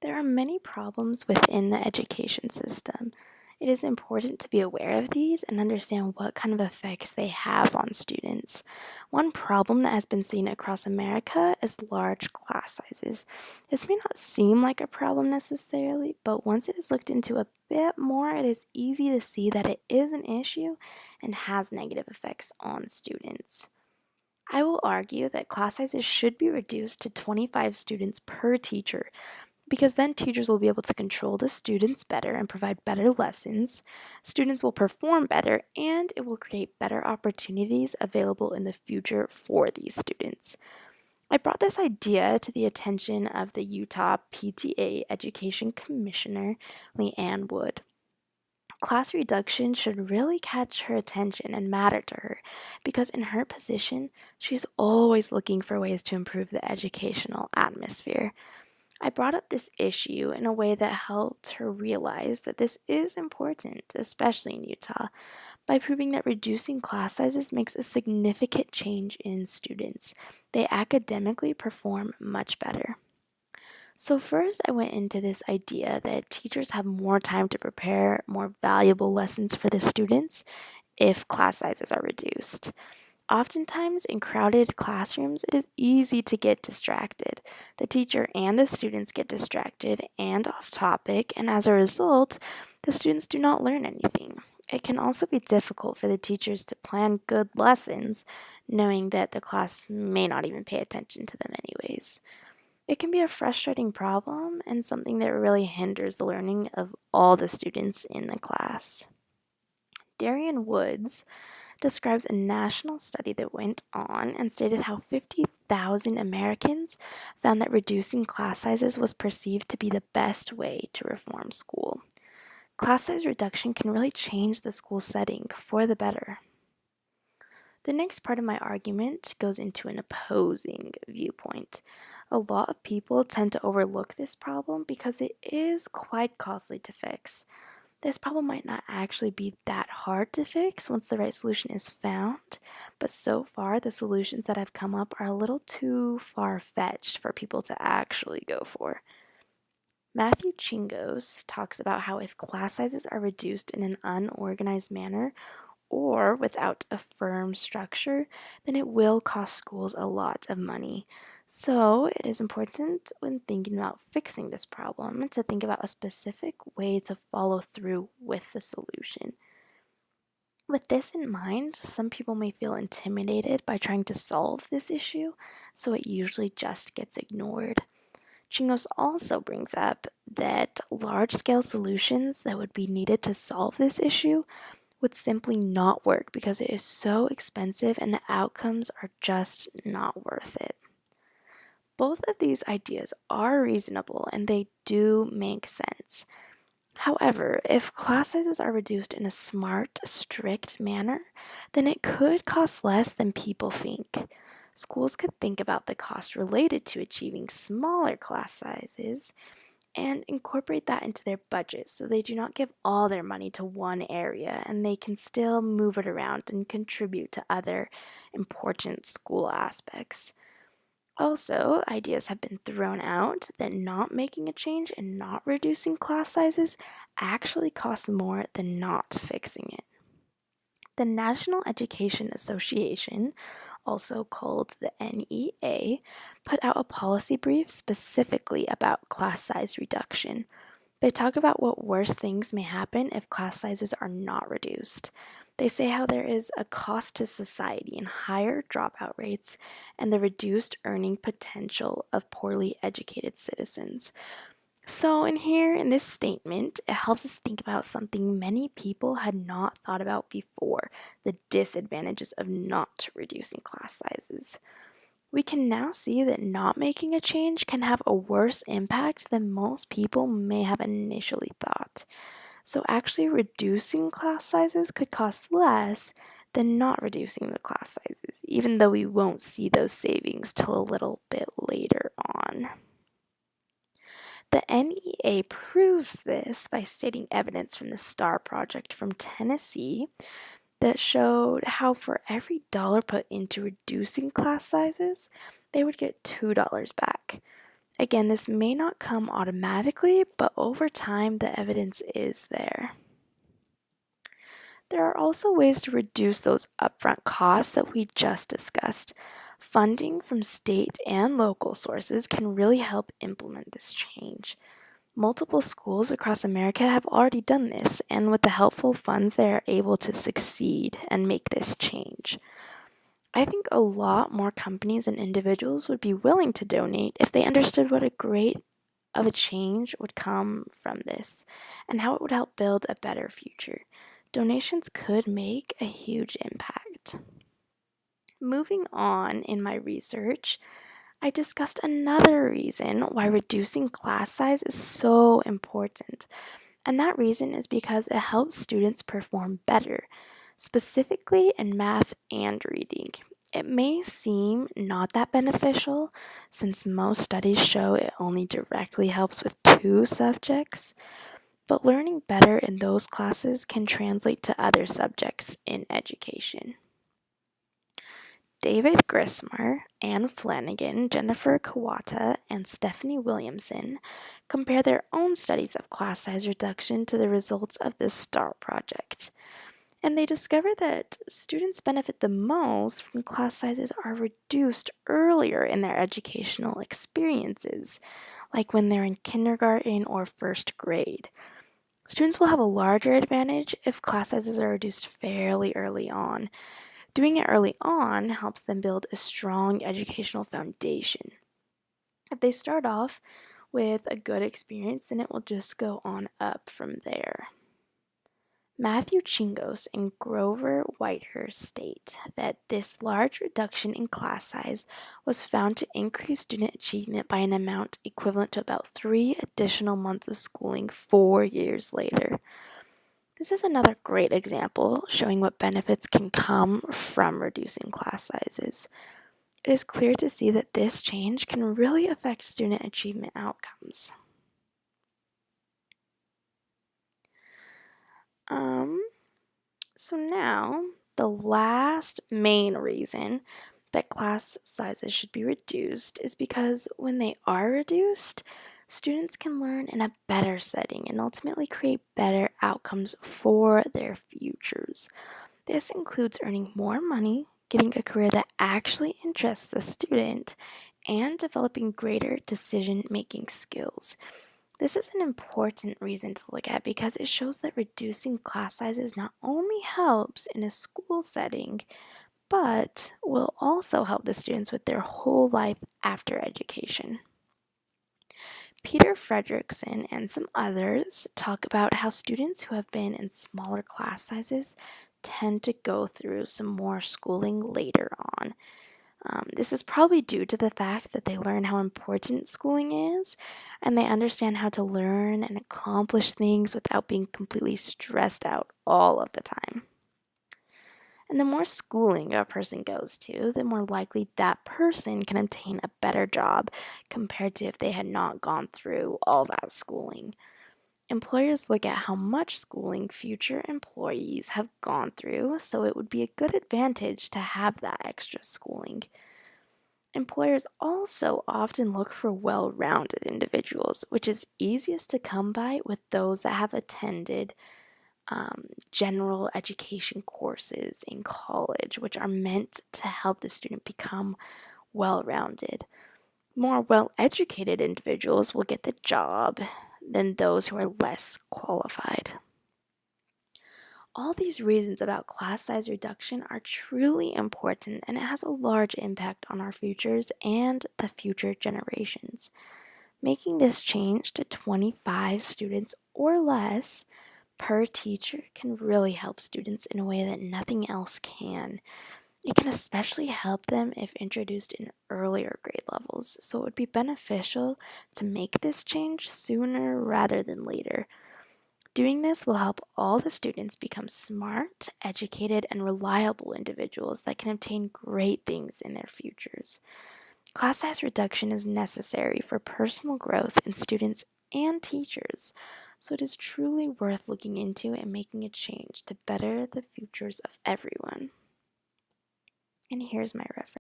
There are many problems within the education system. It is important to be aware of these and understand what kind of effects they have on students. One problem that has been seen across America is large class sizes. This may not seem like a problem necessarily, but once it is looked into a bit more, it is easy to see that it is an issue and has negative effects on students. I will argue that class sizes should be reduced to 25 students per teacher because then teachers will be able to control the students better and provide better lessons. Students will perform better, and it will create better opportunities available in the future for these students. I brought this idea to the attention of the Utah PTA Education Commissioner, Leanne Wood. Class reduction should really catch her attention and matter to her because, in her position, she's always looking for ways to improve the educational atmosphere. I brought up this issue in a way that helped her realize that this is important, especially in Utah, by proving that reducing class sizes makes a significant change in students. They academically perform much better. So, first, I went into this idea that teachers have more time to prepare more valuable lessons for the students if class sizes are reduced. Oftentimes, in crowded classrooms, it is easy to get distracted. The teacher and the students get distracted and off topic, and as a result, the students do not learn anything. It can also be difficult for the teachers to plan good lessons, knowing that the class may not even pay attention to them, anyways. It can be a frustrating problem and something that really hinders the learning of all the students in the class. Darian Woods describes a national study that went on and stated how 50,000 Americans found that reducing class sizes was perceived to be the best way to reform school. Class size reduction can really change the school setting for the better. The next part of my argument goes into an opposing viewpoint. A lot of people tend to overlook this problem because it is quite costly to fix. This problem might not actually be that hard to fix once the right solution is found, but so far the solutions that have come up are a little too far-fetched for people to actually go for. Matthew Chingos talks about how if class sizes are reduced in an unorganized manner or without a firm structure, then it will cost schools a lot of money. So, it is important when thinking about fixing this problem to think about a specific way to follow through with the solution. With this in mind, some people may feel intimidated by trying to solve this issue, so it usually just gets ignored. Chingos also brings up that large scale solutions that would be needed to solve this issue would simply not work because it is so expensive and the outcomes are just not worth it. Both of these ideas are reasonable and they do make sense. However, if class sizes are reduced in a smart, strict manner, then it could cost less than people think. Schools could think about the cost related to achieving smaller class sizes and incorporate that into their budget so they do not give all their money to one area and they can still move it around and contribute to other important school aspects. Also, ideas have been thrown out that not making a change and not reducing class sizes actually costs more than not fixing it. The National Education Association, also called the NEA, put out a policy brief specifically about class size reduction. They talk about what worse things may happen if class sizes are not reduced. They say how there is a cost to society in higher dropout rates and the reduced earning potential of poorly educated citizens. So, in this statement, it helps us think about something many people had not thought about before: the disadvantages of not reducing class sizes. We can now see that not making a change can have a worse impact than most people may have initially thought. So, actually, reducing class sizes could cost less than not reducing the class sizes, even though we won't see those savings till a little bit later on. The NEA proves this by stating evidence from the STAR project from Tennessee that showed how for every dollar put into reducing class sizes, they would get $2 back. Again, this may not come automatically, but over time, the evidence is there. There are also ways to reduce those upfront costs that we just discussed. Funding from state and local sources can really help implement this change. Multiple schools across America have already done this, and with the helpful funds, they are able to succeed and make this change. I think a lot more companies and individuals would be willing to donate if they understood what a great of a change would come from this and how it would help build a better future. Donations could make a huge impact. Moving on in my research, I discussed another reason why reducing class size is so important. And that reason is because it helps students perform better, specifically in math and reading. It may seem not that beneficial since most studies show it only directly helps with 2 subjects, but learning better in those classes can translate to other subjects in education. David Grismer, Anne Flanagan, Jennifer Kawata, and Stephanie Williamson compare their own studies of class size reduction to the results of the STAR project. And they discover that students benefit the most when class sizes are reduced earlier in their educational experiences, like when they're in kindergarten or first grade. Students will have a larger advantage if class sizes are reduced fairly early on. Doing it early on helps them build a strong educational foundation. If they start off with a good experience, then it will just go on up from there. Matthew Chingos and Grover Whitehurst state that this large reduction in class size was found to increase student achievement by an amount equivalent to about 3 additional months of schooling 4 years later. This is another great example showing what benefits can come from reducing class sizes. It is clear to see that this change can really affect student achievement outcomes. So now, the last main reason that class sizes should be reduced is because when they are reduced, students can learn in a better setting and ultimately create better outcomes for their futures. This includes earning more money, getting a career that actually interests the student, and developing greater decision-making skills. This is an important reason to look at because it shows that reducing class sizes not only helps in a school setting, but will also help the students with their whole life after education. Peter Fredrickson and some others talk about how students who have been in smaller class sizes tend to go through some more schooling later on. This is probably due to the fact that they learn how important schooling is and they understand how to learn and accomplish things without being completely stressed out all of the time. And the more schooling a person goes to, the more likely that person can obtain a better job compared to if they had not gone through all that schooling. Employers look at how much schooling future employees have gone through, so it would be a good advantage to have that extra schooling. Employers also often look for well-rounded individuals, which is easiest to come by with those that have attended general education courses in college, which are meant to help the student become well-rounded. More well-educated individuals will get the job than those who are less qualified. All these reasons about class size reduction are truly important, and it has a large impact on our futures and the future generations. Making this change to 25 students or less per teacher can really help students in a way that nothing else can. It can especially help them if introduced in earlier grade levels, so it would be beneficial to make this change sooner rather than later. Doing this will help all the students become smart, educated, and reliable individuals that can obtain great things in their futures. Class size reduction is necessary for personal growth in students and teachers, so it is truly worth looking into and making a change to better the futures of everyone. And here's my reference.